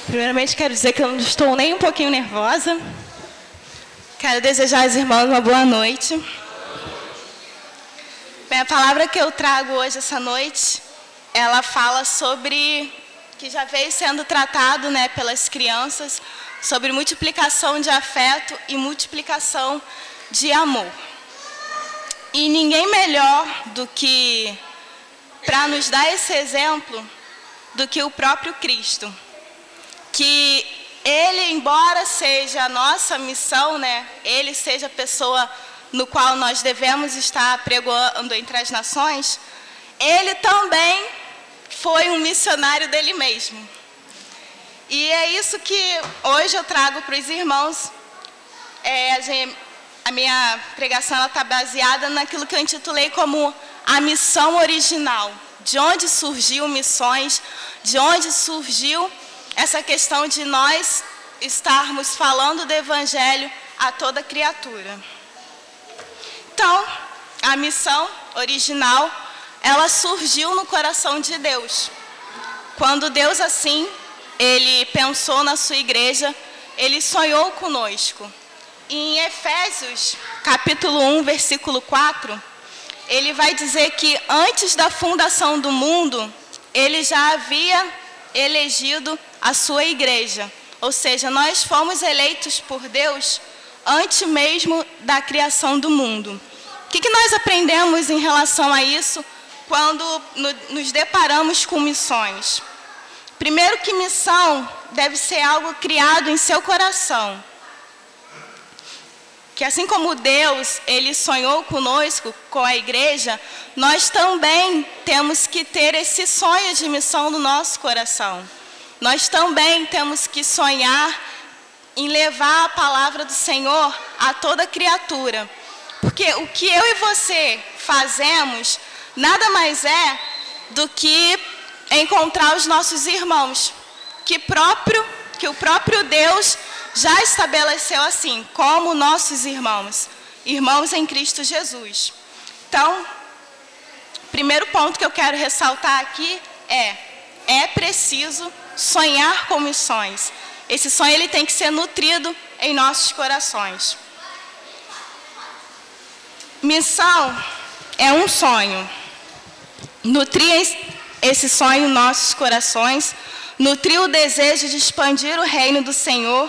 Primeiramente, quero dizer que eu não estou nem um pouquinho nervosa. Quero desejar aos irmãos uma boa noite. Bem, a palavra que eu trago hoje, essa noite, ela fala sobre, que já veio sendo tratado, pelas crianças, sobre multiplicação de afeto e multiplicação de amor. E ninguém melhor do que, para nos dar esse exemplo, do que o próprio Cristo. Que Ele, embora seja a nossa missão, Ele seja a pessoa no qual nós devemos estar pregoando entre as nações, Ele também foi um missionário dele mesmo. E é isso que hoje eu trago para os irmãos. A minha pregação está baseada naquilo que eu intitulei como a missão original. De onde surgiu missões, de onde surgiu essa questão de nós estarmos falando do Evangelho a toda criatura. Então, a missão original, ela surgiu no coração de Deus. Quando Deus, assim, Ele pensou na sua igreja, Ele sonhou conosco. E em Efésios, capítulo 1, versículo 4, Ele vai dizer que antes da fundação do mundo, Ele já havia elegido a sua igreja. Ou seja, nós fomos eleitos por Deus antes mesmo da criação do mundo. O que nós aprendemos em relação a isso quando nos deparamos com missões? Primeiro, que missão deve ser algo criado em seu coração. Que assim como Deus, Ele sonhou conosco, com a igreja, nós também temos que ter esse sonho de missão no nosso coração. Nós também temos que sonhar em levar a palavra do Senhor a toda criatura. Porque o que eu e você fazemos, nada mais é do que encontrar os nossos irmãos. Que o próprio Deus já estabeleceu assim, como nossos irmãos. Irmãos em Cristo Jesus. Então, o primeiro ponto que eu quero ressaltar aqui é preciso sonhar com missões. Esse sonho ele tem que ser nutrido em nossos corações. Missão é um sonho. Nutrir esse sonho em nossos corações, nutrir o desejo de expandir o reino do Senhor,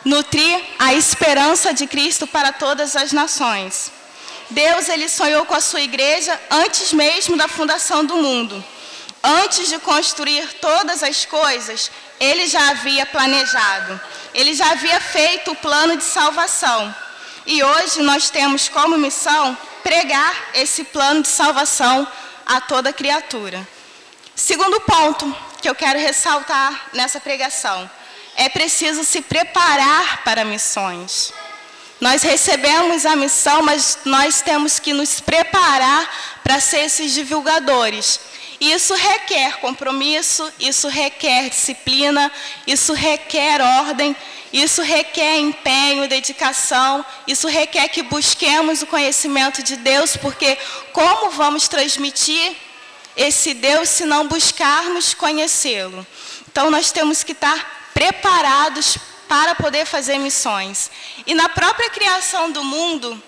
nutrir a esperança de Cristo para todas as nações. Deus, Ele sonhou com a sua igreja antes mesmo da fundação do mundo. Antes de construir todas as coisas, Ele já havia planejado. Ele já havia feito o plano de salvação. E hoje nós temos como missão pregar esse plano de salvação a toda criatura. Segundo ponto que eu quero ressaltar nessa pregação. É preciso se preparar para missões. Nós recebemos a missão, mas nós temos que nos preparar para ser esses divulgadores. Isso requer compromisso, isso requer disciplina, isso requer ordem, isso requer empenho, dedicação, isso requer que busquemos o conhecimento de Deus, porque como vamos transmitir esse Deus se não buscarmos conhecê-lo? Então nós temos que estar preparados para poder fazer missões. E na própria criação do mundo,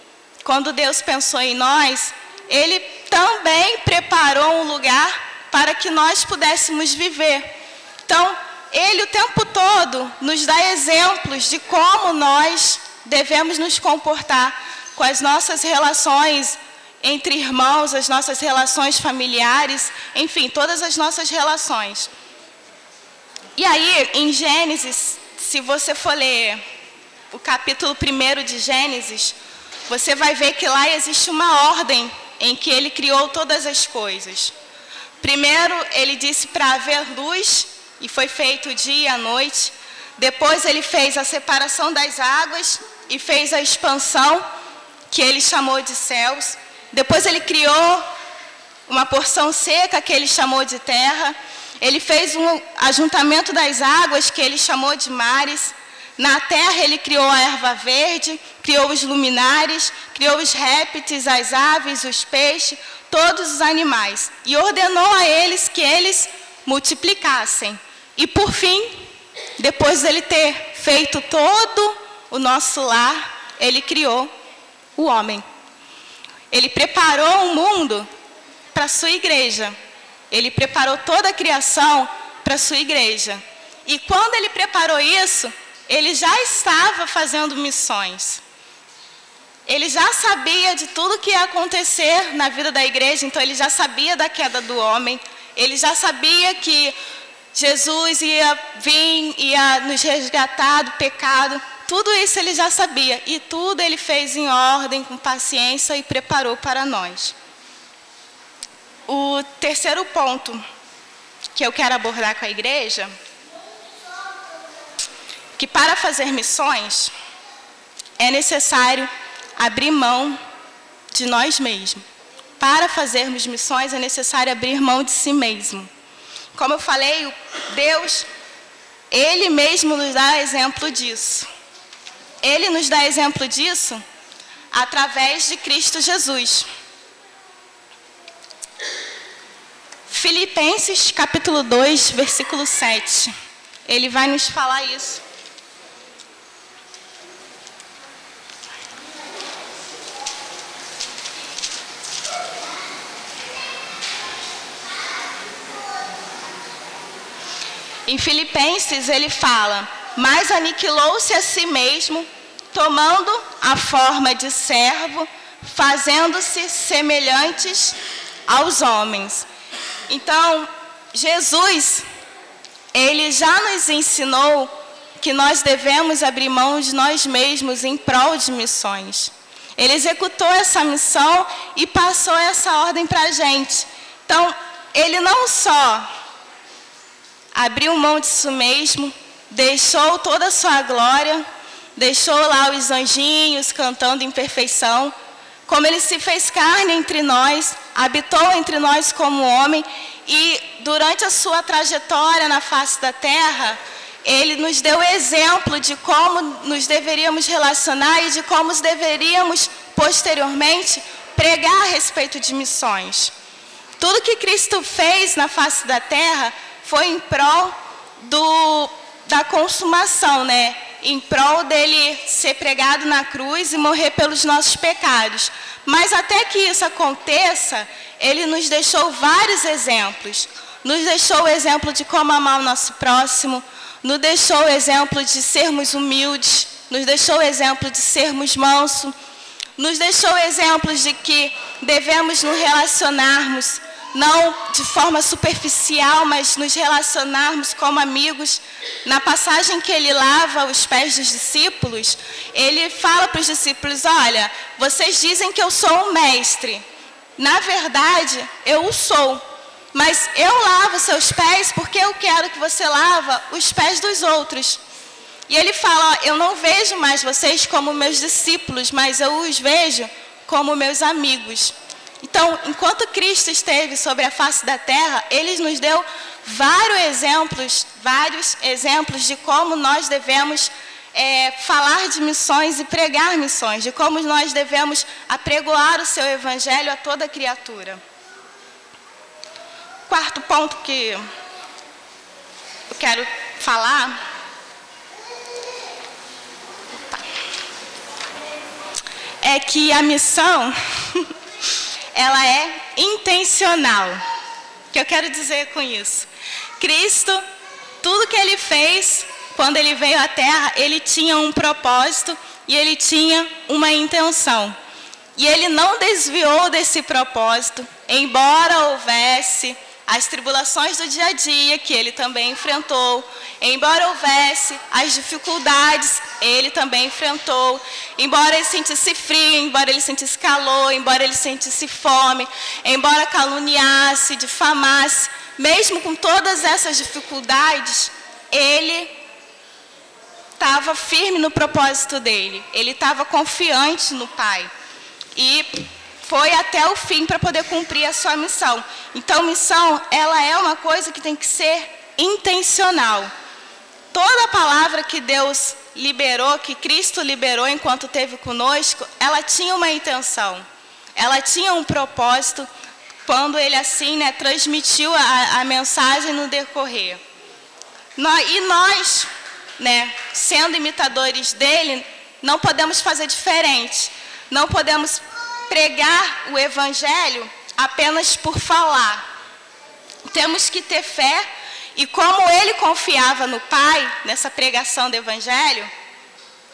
quando Deus pensou em nós, Ele também preparou um lugar para que nós pudéssemos viver. Então, Ele o tempo todo nos dá exemplos de como nós devemos nos comportar com as nossas relações entre irmãos, as nossas relações familiares, enfim, todas as nossas relações. E aí, em Gênesis, se você for ler o capítulo 1 de Gênesis, você vai ver que lá existe uma ordem em que Ele criou todas as coisas. Primeiro, Ele disse para haver luz, e foi feito o dia e a noite. Depois, Ele fez a separação das águas e fez a expansão, que Ele chamou de céus. Depois, Ele criou uma porção seca, que Ele chamou de terra. Ele fez um ajuntamento das águas, que Ele chamou de mares. Na terra, Ele criou a erva verde, criou os luminares, criou os répteis, as aves, os peixes, todos os animais. E ordenou a eles que eles multiplicassem. E, por fim, depois dele ter feito todo o nosso lar, ele criou o homem. Ele preparou o mundo para a sua igreja. Ele preparou toda a criação para a sua igreja. E quando ele preparou isso, ele já estava fazendo missões. Ele já sabia de tudo que ia acontecer na vida da igreja, então ele já sabia da queda do homem. Ele já sabia que Jesus ia vir, ia nos resgatar do pecado. Tudo isso ele já sabia. E tudo ele fez em ordem, com paciência e preparou para nós. O terceiro ponto que eu quero abordar com a igreja, que para fazer missões é necessário abrir mão de nós mesmos. Para fazermos missões é necessário abrir mão de si mesmo. Como eu falei, Deus, Ele mesmo nos dá exemplo disso. Ele nos dá exemplo disso através de Cristo Jesus. Filipenses capítulo 2, versículo 7. Ele vai nos falar isso. Em Filipenses ele fala: mas aniquilou-se a si mesmo, tomando a forma de servo, fazendo-se semelhantes aos homens. Então, Jesus, ele já nos ensinou que nós devemos abrir mão de nós mesmos em prol de missões. Ele executou essa missão e passou essa ordem para a gente. Então, ele não só abriu mão disso mesmo, deixou toda a sua glória, deixou lá os anjinhos cantando em perfeição, como ele se fez carne entre nós, habitou entre nós como homem, e durante a sua trajetória na face da terra, ele nos deu exemplo de como nos deveríamos relacionar e de como deveríamos, posteriormente, pregar a respeito de missões. Tudo que Cristo fez na face da terra foi em prol da consumação, né? Em prol dele ser pregado na cruz e morrer pelos nossos pecados. Mas até que isso aconteça, ele nos deixou vários exemplos. Nos deixou o exemplo de como amar o nosso próximo, nos deixou o exemplo de sermos humildes, nos deixou o exemplo de sermos mansos, nos deixou exemplos de que devemos nos relacionarmos não de forma superficial, mas nos relacionarmos como amigos. Na passagem que ele lava os pés dos discípulos, ele fala para os discípulos: olha, vocês dizem que eu sou um mestre. Na verdade, eu o sou. Mas eu lavo seus pés porque eu quero que você lava os pés dos outros. E ele fala: ó, eu não vejo mais vocês como meus discípulos, mas eu os vejo como meus amigos. Então, enquanto Cristo esteve sobre a face da terra, ele nos deu vários exemplos de como nós devemos falar de missões e pregar missões, de como nós devemos apregoar o seu evangelho a toda criatura. Quarto ponto que eu quero falar é que a missão ela é intencional. O que eu quero dizer com isso? Cristo, tudo que ele fez quando ele veio à Terra, ele tinha um propósito e ele tinha uma intenção. E ele não desviou desse propósito, embora houvesse as tribulações do dia a dia que ele também enfrentou, embora houvesse as dificuldades, ele também enfrentou, embora ele sentisse frio, embora ele sentisse calor, embora ele sentisse fome, embora caluniasse, difamasse, mesmo com todas essas dificuldades, ele estava firme no propósito dele, ele estava confiante no Pai e foi até o fim para poder cumprir a sua missão. Então, missão, ela é uma coisa que tem que ser intencional. Toda a palavra que Deus liberou, que Cristo liberou enquanto esteve conosco, ela tinha uma intenção. Ela tinha um propósito quando ele assim, transmitiu a mensagem no decorrer. E nós, né, sendo imitadores dele, não podemos fazer diferente. Não podemos pregar o evangelho apenas por falar. Temos que ter fé, e como ele confiava no Pai, nessa pregação do evangelho,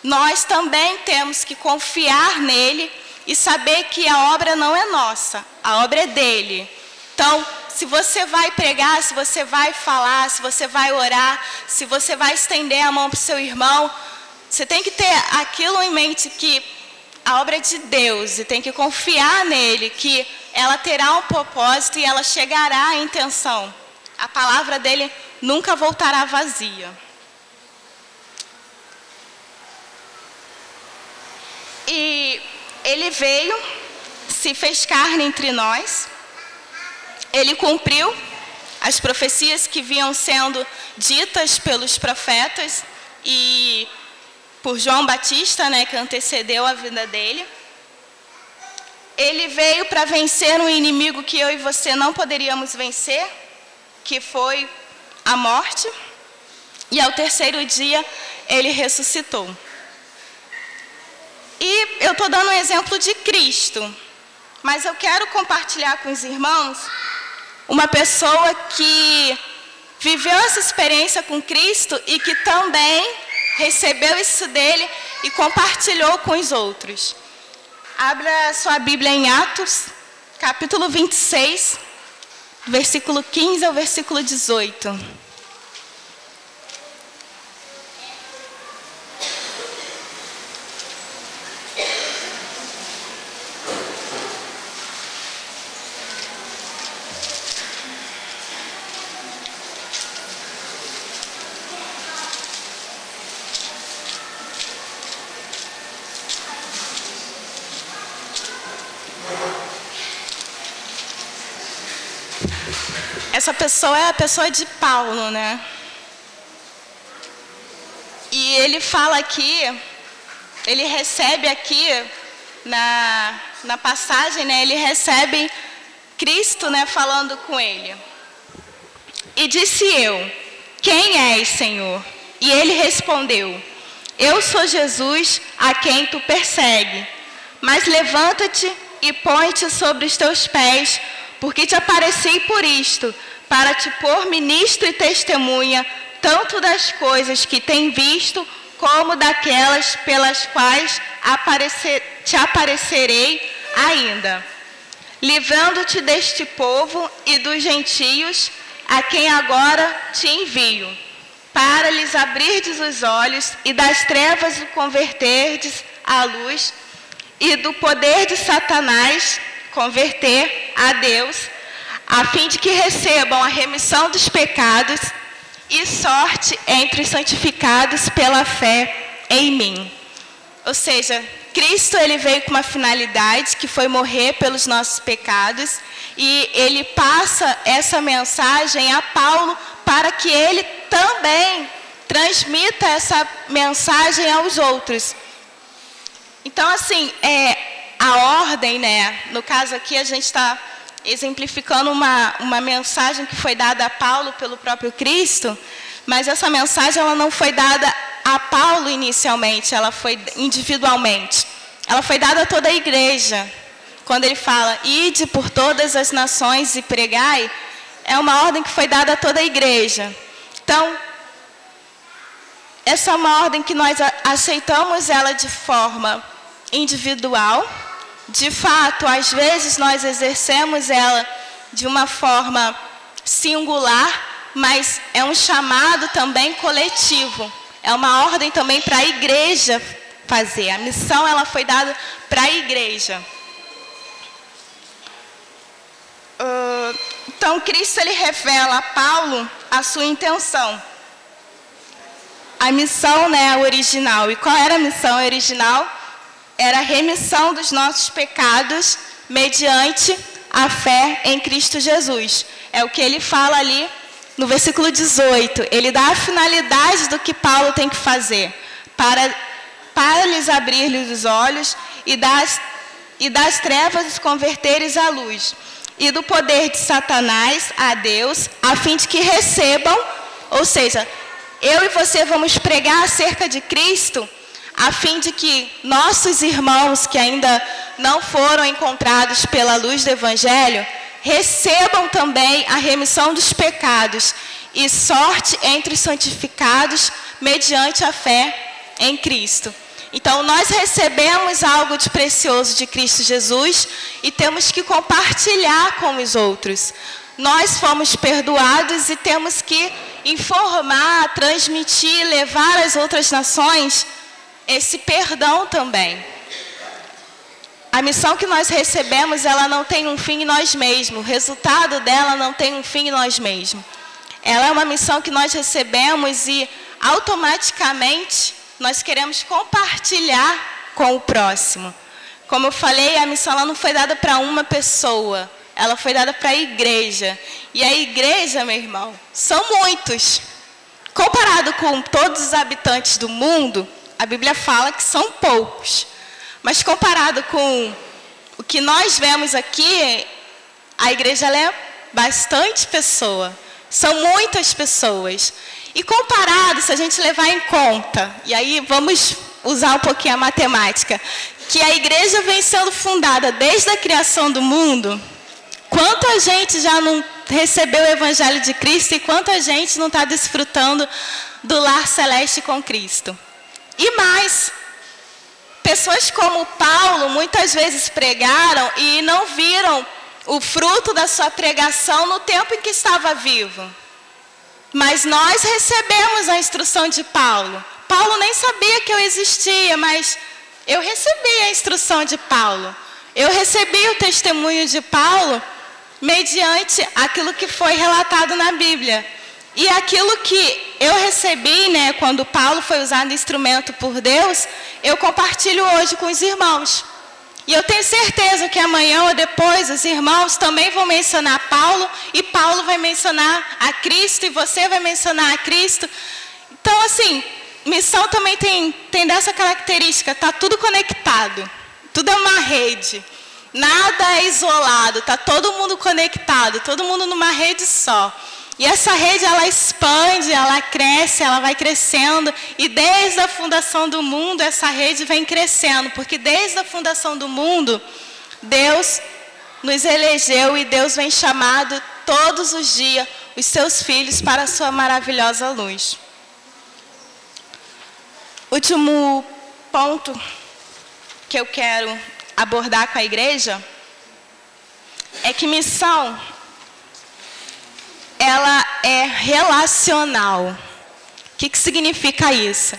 nós também temos que confiar nele e saber que a obra não é nossa, a obra é dele. Então, se você vai pregar, se você vai falar, se você vai orar, se você vai estender a mão para o seu irmão, você tem que ter aquilo em mente, que a obra é de Deus, e tem que confiar nele, que ela terá um propósito e ela chegará à intenção. A palavra dele nunca voltará vazia. E ele veio, se fez carne entre nós, ele cumpriu as profecias que vinham sendo ditas pelos profetas e por João Batista, né, que antecedeu a vida dele. Ele veio para vencer um inimigo que eu e você não poderíamos vencer, que foi a morte, e ao terceiro dia ele ressuscitou. E eu estou dando um exemplo de Cristo, mas eu quero compartilhar com os irmãos uma pessoa que viveu essa experiência com Cristo e que também recebeu isso dele e compartilhou com os outros. Abra sua Bíblia em Atos, capítulo 26, versículo 15 ao versículo 18. Essa pessoa é a pessoa de Paulo, né? E ele fala aqui, ele recebe aqui, na passagem, né? Ele recebe Cristo, né, falando com ele. E disse eu, quem és, Senhor? E ele respondeu, eu sou Jesus, a quem tu persegue. Mas levanta-te e põe-te sobre os teus pés, porque te apareci por isto, para te pôr ministro e testemunha, tanto das coisas que tem visto, como daquelas pelas quais te aparecerei ainda, livrando-te deste povo e dos gentios, a quem agora te envio, para lhes abrirdes os olhos e das trevas o converterdes à luz, e do poder de Satanás converter a Deus, a fim de que recebam a remissão dos pecados e sorte entre os santificados pela fé em mim. Ou seja, Cristo, ele veio com uma finalidade, que foi morrer pelos nossos pecados, e ele passa essa mensagem a Paulo para que ele também transmita essa mensagem aos outros. Então, assim, a ordem, né? No caso aqui, a gente está exemplificando uma mensagem que foi dada a Paulo pelo próprio Cristo, mas essa mensagem ela não foi dada a Paulo inicialmente, ela foi individualmente. Ela foi dada a toda a igreja. Quando ele fala, ide por todas as nações e pregai, é uma ordem que foi dada a toda a igreja. Então, essa é uma ordem que nós aceitamos ela de forma individual. De fato, às vezes nós exercemos ela de uma forma singular, mas é um chamado também coletivo. É uma ordem também para a igreja fazer. A missão ela foi dada para a igreja. Então, Cristo ele revela a Paulo a sua intenção. A missão, né, original. E qual era a missão original? Era a remissão dos nossos pecados mediante a fé em Cristo Jesus. É o que ele fala ali no versículo 18. Ele dá a finalidade do que Paulo tem que fazer. Para lhes abrir-lhes os olhos e das trevas os converteres à luz. E do poder de Satanás a Deus, a fim de que recebam, ou seja, eu e você vamos pregar acerca de Cristo, a fim de que nossos irmãos que ainda não foram encontrados pela luz do Evangelho, recebam também a remissão dos pecados e sorte entre os santificados mediante a fé em Cristo. Então, nós recebemos algo de precioso de Cristo Jesus e temos que compartilhar com os outros. Nós fomos perdoados e temos que informar, transmitir, levar às outras nações esse perdão também. A missão que nós recebemos, ela não tem um fim em nós mesmos. O resultado dela não tem um fim em nós mesmos. Ela é uma missão que nós recebemos e automaticamente nós queremos compartilhar com o próximo. Como eu falei, a missão ela não foi dada para uma pessoa, ela foi dada para a igreja. E a igreja, meu irmão, são muitos. Comparado com todos os habitantes do mundo, a Bíblia fala que são poucos. Mas comparado com o que nós vemos aqui, a igreja ela é bastante pessoa. São muitas pessoas. E comparado, se a gente levar em conta, e aí vamos usar um pouquinho a matemática, que a igreja vem sendo fundada desde a criação do mundo, quanta gente já não recebeu o Evangelho de Cristo e quanta gente não está desfrutando do lar celeste com Cristo. E mais, pessoas como Paulo muitas vezes pregaram e não viram o fruto da sua pregação no tempo em que estava vivo. Mas nós recebemos a instrução de Paulo. Paulo nem sabia que eu existia, mas eu recebi a instrução de Paulo. Eu recebi o testemunho de Paulo mediante aquilo que foi relatado na Bíblia. E aquilo que eu recebi, né, quando Paulo foi usado instrumento por Deus, eu compartilho hoje com os irmãos. E eu tenho certeza que amanhã ou depois os irmãos também vão mencionar Paulo, e Paulo vai mencionar a Cristo, e você vai mencionar a Cristo. Então, assim, missão também tem dessa característica, está tudo conectado, tudo é uma rede, nada é isolado, está todo mundo conectado, todo mundo numa rede só. E essa rede, ela expande, ela cresce, ela vai crescendo. E desde a fundação do mundo, essa rede vem crescendo. Porque desde a fundação do mundo, Deus nos elegeu e Deus vem chamando todos os dias os seus filhos para a sua maravilhosa luz. Último ponto que eu quero abordar com a igreja é que missão, ela é relacional. O que significa isso?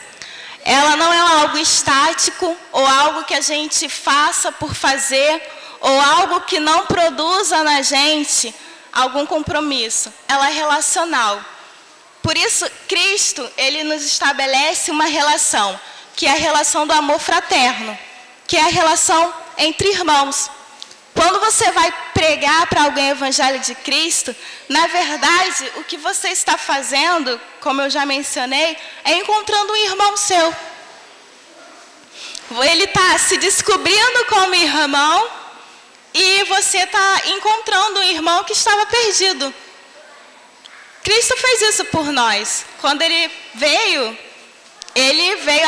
Ela não é algo estático ou algo que a gente faça por fazer ou algo que não produza na gente algum compromisso. Ela é relacional. Por isso, Cristo, ele nos estabelece uma relação, que é a relação do amor fraterno, que é a relação entre irmãos. Quando você vai pregar para alguém o Evangelho de Cristo, na verdade, o que você está fazendo, como eu já mencionei, é encontrando um irmão seu. Ele está se descobrindo como irmão e você está encontrando um irmão que estava perdido. Cristo fez isso por nós. Quando ele veio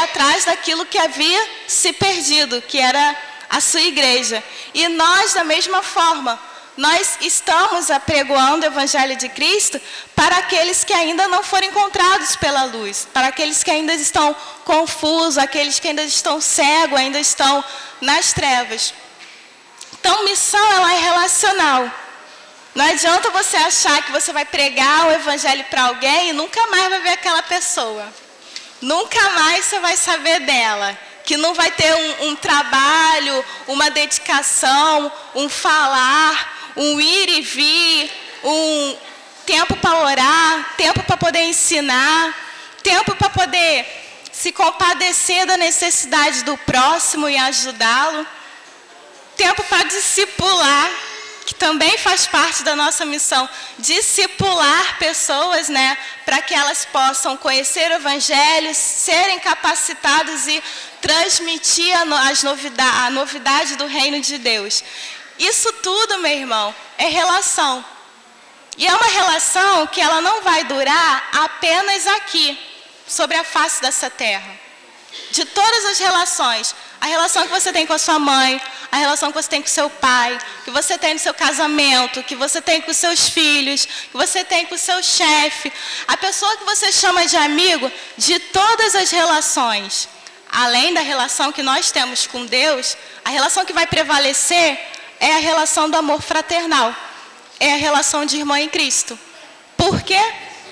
atrás daquilo que havia se perdido, que era a sua igreja. E nós, da mesma forma, nós estamos apregoando o Evangelho de Cristo para aqueles que ainda não foram encontrados pela luz, para aqueles que ainda estão confusos, aqueles que ainda estão cegos, ainda estão nas trevas. Então, missão, ela é relacional. Não adianta você achar que você vai pregar o Evangelho para alguém e nunca mais vai ver aquela pessoa. Nunca mais você vai saber dela. Que não vai ter um trabalho, uma dedicação, um falar, um ir e vir, um tempo para orar, tempo para poder ensinar, tempo para poder se compadecer da necessidade do próximo e ajudá-lo, tempo para discipular, que também faz parte da nossa missão, discipular pessoas, né, para que elas possam conhecer o Evangelho, serem capacitadas e transmitir a novidade do reino de Deus. Isso tudo, meu irmão, é relação. E é uma relação que ela não vai durar apenas aqui. sobre a face dessa terra. De todas as relações, a relação que você tem com a sua mãe, a relação que você tem com o seu pai, que você tem no seu casamento, que você tem com os seus filhos, que você tem com o seu chefe, a pessoa que você chama de amigo, de todas as relações, além da relação que nós temos com Deus, a relação que vai prevalecer é a relação do amor fraternal, é a relação de irmã em Cristo. Por quê?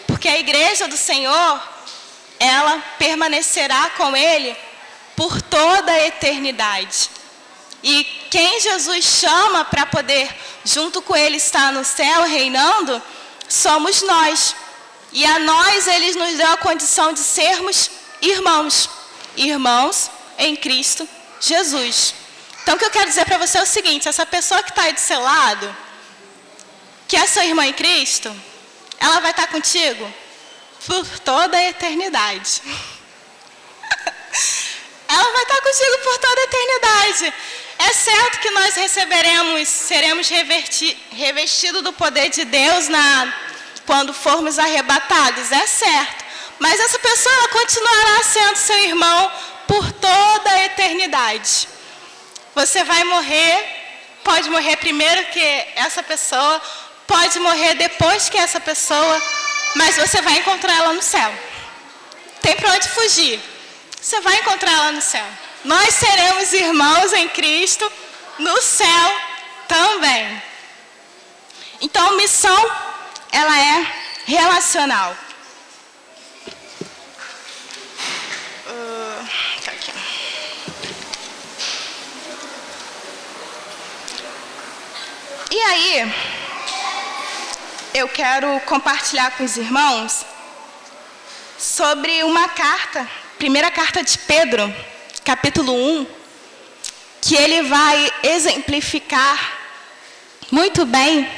Porque a igreja do Senhor, ela permanecerá com Ele por toda a eternidade. E quem Jesus chama para poder, junto com Ele, estar no céu reinando, somos nós. E a nós, Ele nos deu a condição de sermos irmãos. Irmãos em Cristo Jesus. Então, o que eu quero dizer para você é o seguinte: essa pessoa que está aí do seu lado, que é sua irmã em Cristo, ela vai estar contigo por toda a eternidade. Ela vai estar contigo por toda a eternidade. É certo que nós seremos revestidos do poder de Deus quando formos arrebatados, é certo. Mas essa pessoa ela continuará sendo seu irmão por toda a eternidade. Você vai morrer, pode morrer primeiro que essa pessoa, pode morrer depois que essa pessoa, mas você vai encontrar ela no céu. Tem para onde fugir. Você vai encontrar ela no céu. Nós seremos irmãos em Cristo no céu também. Então, missão, ela é relacional. Aqui. E aí, eu quero compartilhar com os irmãos sobre uma carta, primeira carta de Pedro, capítulo 1, que ele vai exemplificar muito bem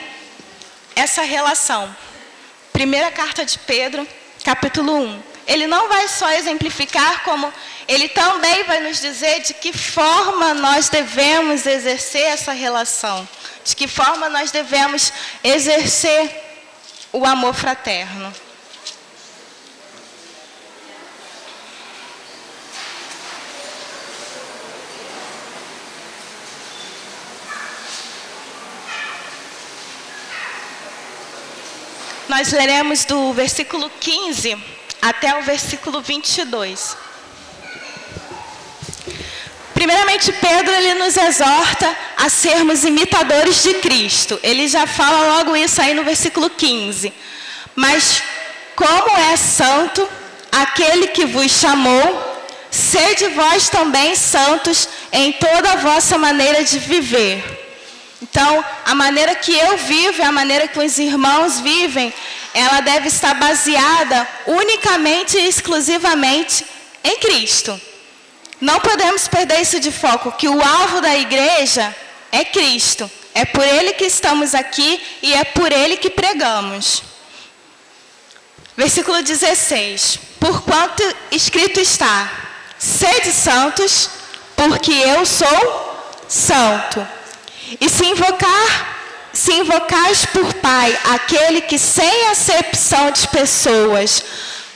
essa relação. Primeira carta de Pedro, capítulo 1. Ele não vai só exemplificar, como ele também vai nos dizer de que forma nós devemos exercer essa relação, de que forma nós devemos exercer o amor fraterno. Nós leremos do versículo 15 até o versículo 22. Primeiramente, Pedro ele nos exorta a sermos imitadores de Cristo. Ele já fala logo isso aí no versículo 15. Mas como é santo aquele que vos chamou, sede vós também santos em toda a vossa maneira de viver. Então, a maneira que eu vivo, a maneira que os irmãos vivem, ela deve estar baseada unicamente e exclusivamente em Cristo. Não podemos perder isso de foco, que o alvo da igreja é Cristo. É por Ele que estamos aqui e é por Ele que pregamos. Versículo 16. Porquanto escrito está, sede santos, porque eu sou santo. E se invocais por Pai aquele que sem acepção de pessoas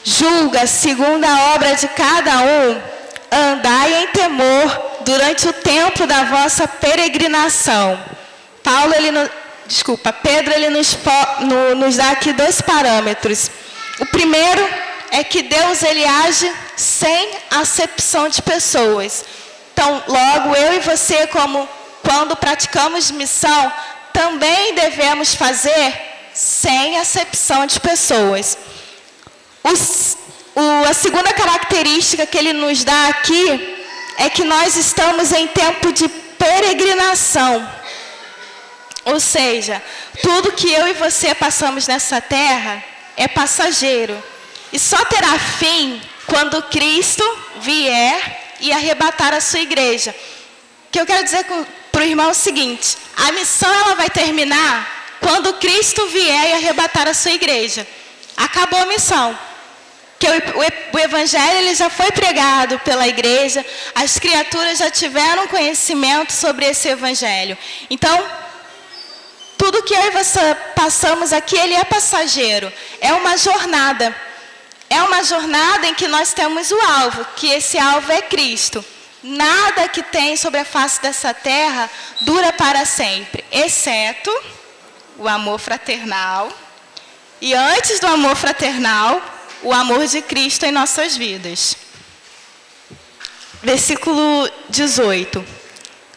julga segundo a obra de cada um, andai em temor durante o tempo da vossa peregrinação. Pedro ele nos dá aqui dois parâmetros. O primeiro é que Deus ele age sem acepção de pessoas. Então, logo eu e você, quando praticamos missão, também devemos fazer sem acepção de pessoas. A segunda característica que ele nos dá aqui é que nós estamos em tempo de peregrinação. Ou seja, tudo que eu e você passamos nessa terra é passageiro. E só terá fim quando Cristo vier e arrebatar a sua igreja. O que eu quero dizer para o irmão é o seguinte: a missão ela vai terminar quando Cristo vier e arrebatar a sua igreja. Acabou a missão. Que o evangelho ele já foi pregado pela igreja, as criaturas já tiveram conhecimento sobre esse evangelho. Então, tudo que eu e você passamos aqui, ele é passageiro, é uma jornada. É uma jornada em que nós temos o alvo, que esse alvo é Cristo. Nada que tem sobre a face dessa terra dura para sempre, exceto o amor fraternal. E antes do amor fraternal, o amor de Cristo em nossas vidas. Versículo 18.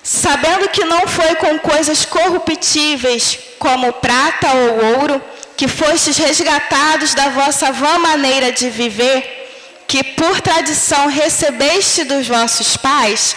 Sabendo que não foi com coisas corruptíveis, como prata ou ouro, que fostes resgatados da vossa vã maneira de viver, que por tradição recebeste dos vossos pais.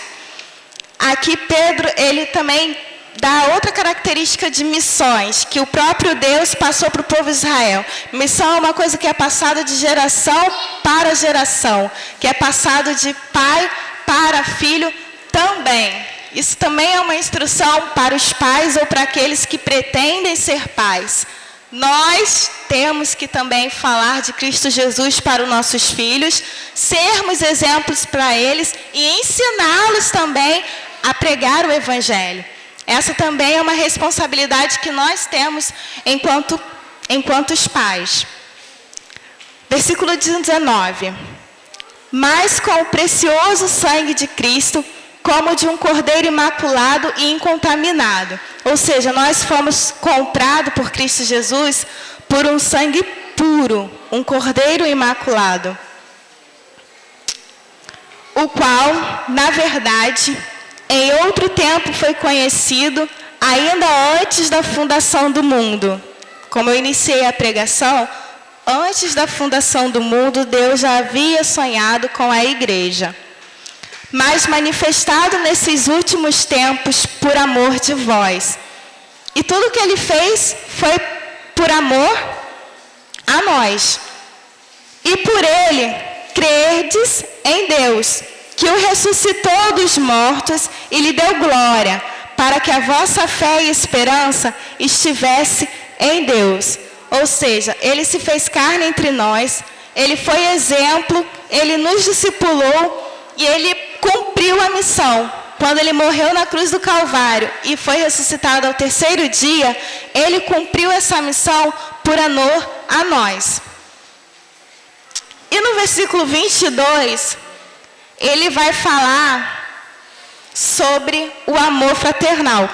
Aqui Pedro, ele também dá outra característica de missões, que o próprio Deus passou para o povo de Israel. Missão é uma coisa que é passada de geração para geração, que é passado de pai para filho também. Isso também é uma instrução para os pais ou para aqueles que pretendem ser pais. Nós temos que também falar de Cristo Jesus para os nossos filhos, sermos exemplos para eles e ensiná-los também a pregar o Evangelho. Essa também é uma responsabilidade que nós temos enquanto os pais. Versículo 19. Mas com o precioso sangue de Cristo, como de um cordeiro imaculado e incontaminado. Ou seja, nós fomos comprados por Cristo Jesus por um sangue puro, um cordeiro imaculado. O qual, na verdade, em outro tempo foi conhecido, ainda antes da fundação do mundo. Como eu iniciei a pregação, antes da fundação do mundo, Deus já havia sonhado com a igreja. Mas manifestado nesses últimos tempos por amor de vós. E tudo que ele fez foi por amor a nós. E por ele crerdes em Deus, que o ressuscitou dos mortos e lhe deu glória, para que a vossa fé e esperança estivesse em Deus. Ou seja, ele se fez carne entre nós, ele foi exemplo, ele nos discipulou e ele cumpriu a missão. Quando ele morreu na cruz do Calvário e foi ressuscitado ao terceiro dia, ele cumpriu essa missão por amor a nós. E no versículo 22, ele vai falar sobre o amor fraternal.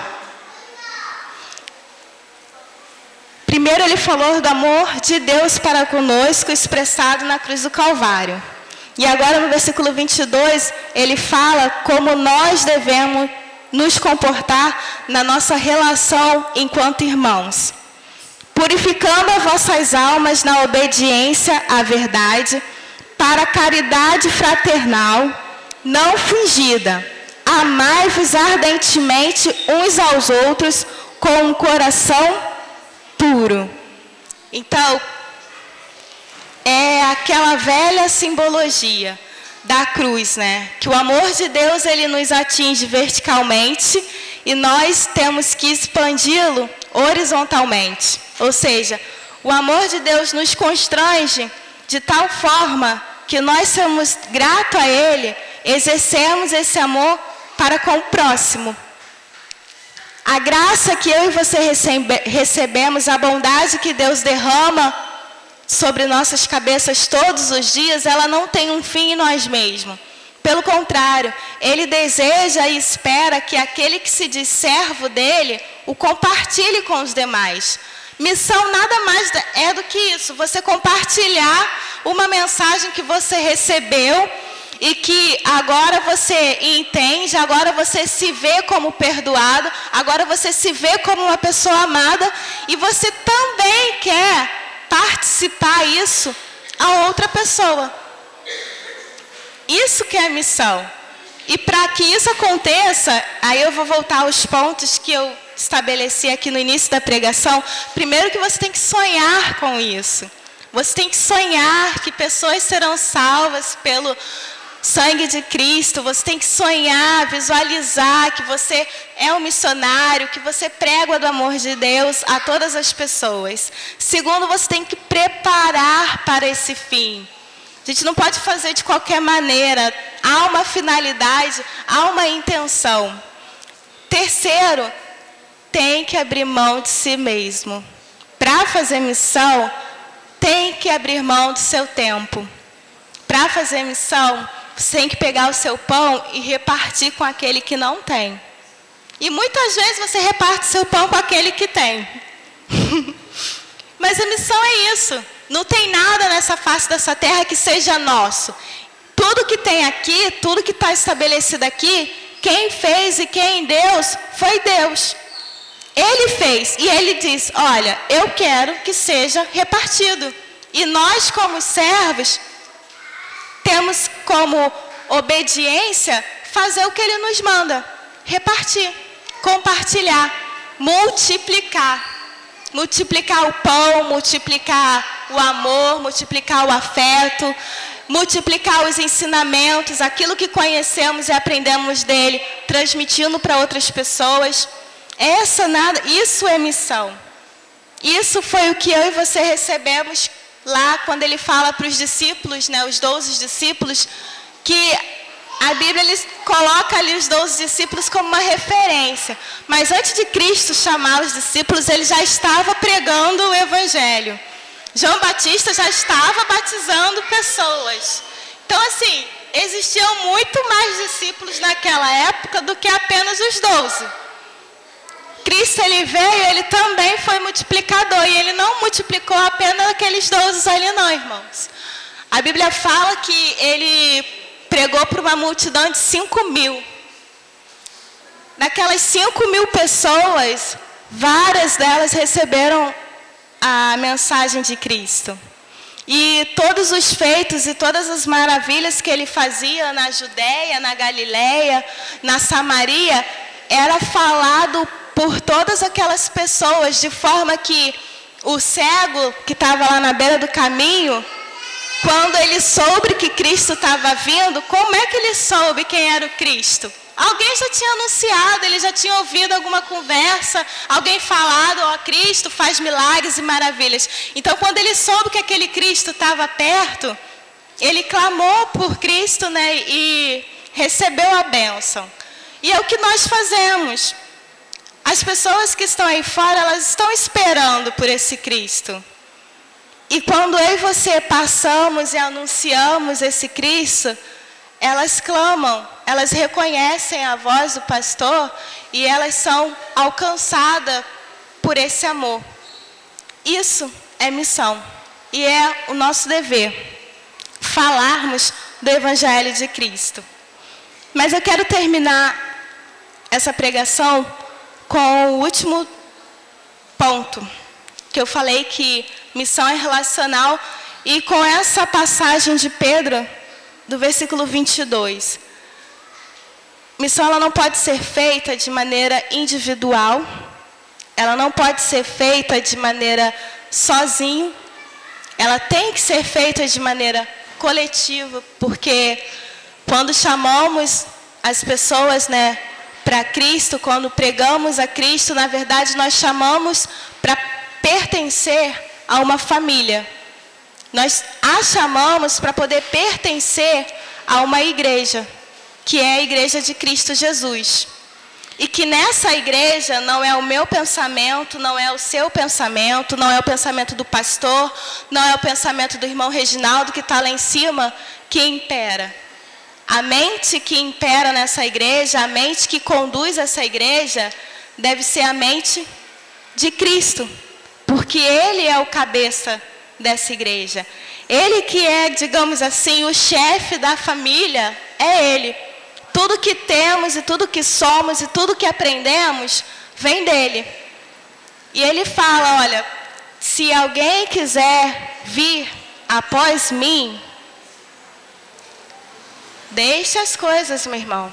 Primeiro ele falou do amor de Deus para conosco, expressado na cruz do Calvário. E agora no versículo 22, ele fala como nós devemos nos comportar na nossa relação enquanto irmãos. Purificando as vossas almas na obediência à verdade, para a caridade fraternal, não fingida. Amai-vos ardentemente uns aos outros com um coração puro. Então, é aquela velha simbologia da cruz, né? Que o amor de Deus, ele nos atinge verticalmente e nós temos que expandi-lo horizontalmente. Ou seja, o amor de Deus nos constrange de tal forma que nós somos gratos a ele, exercemos esse amor para com o próximo. A graça que eu e você recebemos, a bondade que Deus derrama sobre nossas cabeças todos os dias, ela não tem um fim em nós mesmos. Pelo contrário, ele deseja e espera que aquele que se diz servo dele, o compartilhe com os demais. Missão nada mais é do que isso, você compartilhar uma mensagem que você recebeu e que agora você entende, agora você se vê como perdoado, agora você se vê como uma pessoa amada e você também quer participar isso a outra pessoa. Isso que é a missão. E para que isso aconteça, aí eu vou voltar aos pontos que eu estabeleci aqui no início da pregação. Primeiro que você tem que sonhar com isso. Você tem que sonhar que pessoas serão salvas pelo sangue de Cristo. Você tem que sonhar, visualizar que você é um missionário, que você prega do amor de Deus a todas as pessoas. Segundo, você tem que preparar para esse fim. A gente não pode fazer de qualquer maneira. Há uma finalidade, há uma intenção. Terceiro, tem que abrir mão de si mesmo. Para fazer missão, tem que abrir mão do seu tempo. Para fazer missão, você tem que pegar o seu pão e repartir com aquele que não tem. E muitas vezes você reparte seu pão com aquele que tem. Mas a missão é isso. Não tem nada nessa face dessa terra que seja nosso. Tudo que tem aqui, tudo que está estabelecido aqui, quem fez e quem deu foi Deus. Ele fez e ele diz, olha, eu quero que seja repartido. E nós, como servos, temos como obediência fazer o que ele nos manda. Repartir, compartilhar, multiplicar. Multiplicar o pão, multiplicar o amor, multiplicar o afeto, multiplicar os ensinamentos, aquilo que conhecemos e aprendemos dele, transmitindo para outras pessoas. Isso é missão. Isso foi o que eu e você recebemos lá quando ele fala para os discípulos, né, os 12 discípulos, que a Bíblia ele coloca ali os 12 discípulos como uma referência. Mas antes de Cristo chamar os discípulos, ele já estava pregando o Evangelho. João Batista já estava batizando pessoas. Então, assim, existiam muito mais discípulos naquela época do que apenas os 12. Cristo, ele veio, ele também foi multiplicador. E ele não multiplicou apenas aqueles 12 ali não, irmãos. A Bíblia fala que ele pregou para uma multidão de 5.000. Naquelas 5.000 pessoas, várias delas receberam a mensagem de Cristo. E todos os feitos e todas as maravilhas que ele fazia na Judéia, na Galileia, na Samaria, era falado por todas aquelas pessoas, de forma que o cego que estava lá na beira do caminho, quando ele soube que Cristo estava vindo, como é que ele soube quem era o Cristo? Alguém já tinha anunciado, ele já tinha ouvido alguma conversa, alguém falado, ó, Cristo faz milagres e maravilhas. Então, quando ele soube que aquele Cristo estava perto, ele clamou por Cristo, né, e recebeu a bênção. E é o que nós fazemos. As pessoas que estão aí fora, elas estão esperando por esse Cristo. E quando eu e você passamos e anunciamos esse Cristo, elas clamam, elas reconhecem a voz do pastor e elas são alcançadas por esse amor. Isso é missão e é o nosso dever, falarmos do Evangelho de Cristo. Mas eu quero terminar essa pregação com o último ponto, que eu falei que missão é relacional, e com essa passagem de Pedro, do versículo 22. Missão ela não pode ser feita de maneira individual, ela não pode ser feita de maneira sozinho, ela tem que ser feita de maneira coletiva, porque quando chamamos as pessoas, né, para Cristo, quando pregamos a Cristo, na verdade nós chamamos para pertencer a uma família. Nós a chamamos para poder pertencer a uma igreja, que é a igreja de Cristo Jesus. E que nessa igreja não é o meu pensamento, não é o seu pensamento, não é o pensamento do pastor, não é o pensamento do irmão Reginaldo que está lá em cima, que impera. A mente que impera nessa igreja, a mente que conduz essa igreja, deve ser a mente de Cristo. Porque Ele é o cabeça dessa igreja. Ele que é, digamos assim, o chefe da família, é Ele. Tudo que temos e tudo que somos e tudo que aprendemos, vem dEle. E Ele fala, olha, se alguém quiser vir após mim, deixe as coisas, meu irmão.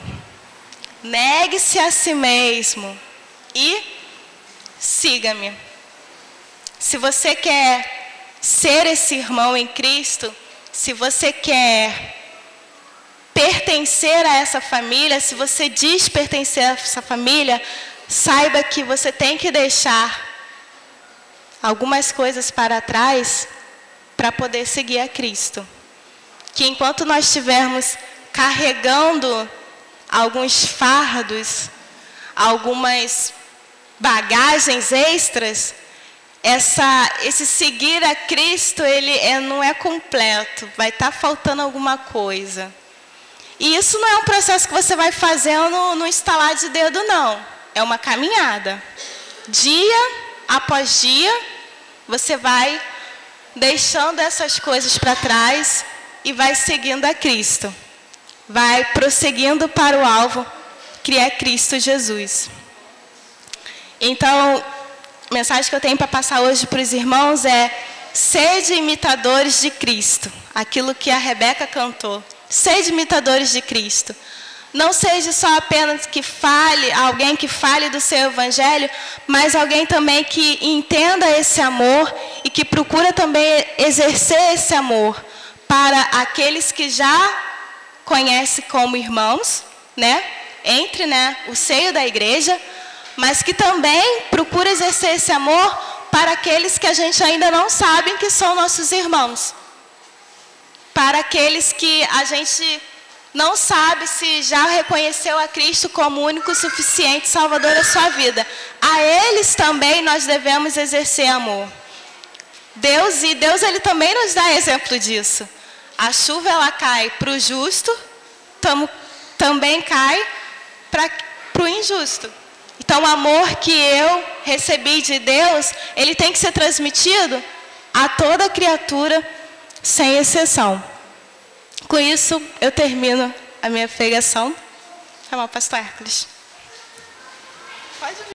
Negue-se a si mesmo e siga-me. Se você quer ser esse irmão em Cristo, se você quer pertencer a essa família, se você diz pertencer a essa família, saiba que você tem que deixar algumas coisas para trás para poder seguir a Cristo. Que enquanto nós estivermos carregando alguns fardos, algumas bagagens extras, esse seguir a Cristo, ele não é completo, vai estar faltando alguma coisa. E isso não é um processo que você vai fazendo no estalar de dedo, não. É uma caminhada. Dia após dia, você vai deixando essas coisas para trás e vai seguindo a Cristo. Vai prosseguindo para o alvo, que é Cristo Jesus. Então, a mensagem que eu tenho para passar hoje para os irmãos é: sede imitadores de Cristo. Aquilo que a Rebeca cantou. Sede imitadores de Cristo. Não seja só apenas que alguém que fale do seu evangelho, mas alguém também que entenda esse amor e que procura também exercer esse amor para aqueles que já conhecem como irmãos, né? Entre, o seio da igreja, mas que também procura exercer esse amor para aqueles que a gente ainda não sabe que são nossos irmãos. Para aqueles que a gente não sabe se já reconheceu a Cristo como único, suficiente Salvador da sua vida. A eles também nós devemos exercer amor. Deus ele também nos dá exemplo disso. A chuva ela cai para o justo, também cai para o injusto. Então o amor que eu recebi de Deus, ele tem que ser transmitido a toda criatura, sem exceção. Com isso, eu termino a minha pregação. Tá bom, pastor Hércules. Pode vir.